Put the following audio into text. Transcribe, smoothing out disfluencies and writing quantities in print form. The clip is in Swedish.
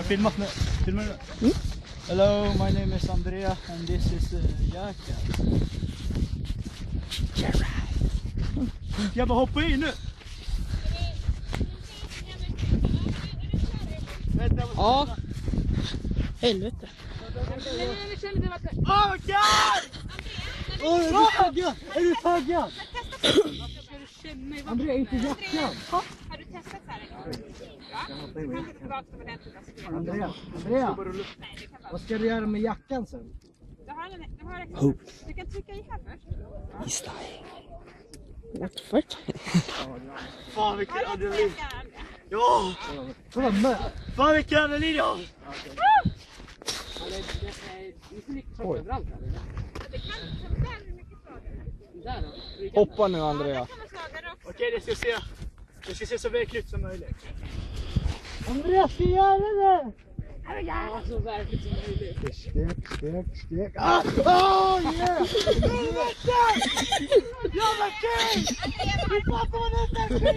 Filmat nu. Filma nu. Hello, my name is Andrea and this is Jackass. Jag bara hoppa in nu. Ja. Helvete. Oh my god! Är du taggad? Är du taggad? Andrea, inte jackan. Har du testat så här en gång? Ja. Du kan inte tillbaka som ordentligt. Andrea, vad ska du göra med jackan sen? Du kan trycka i här först. He's dying. What the fuck? Fan vilken adrenalin. Ja! Fan vilken adrenalin jag har. Hoppa nu, Andrea. Okej, det ska se. Det ska se så verkligt som möjligt. Andrea, ska göra det! Ja, så verkligt som möjligt. Stek. Oh yeah! Jävla kul! Vi fattar vad det är!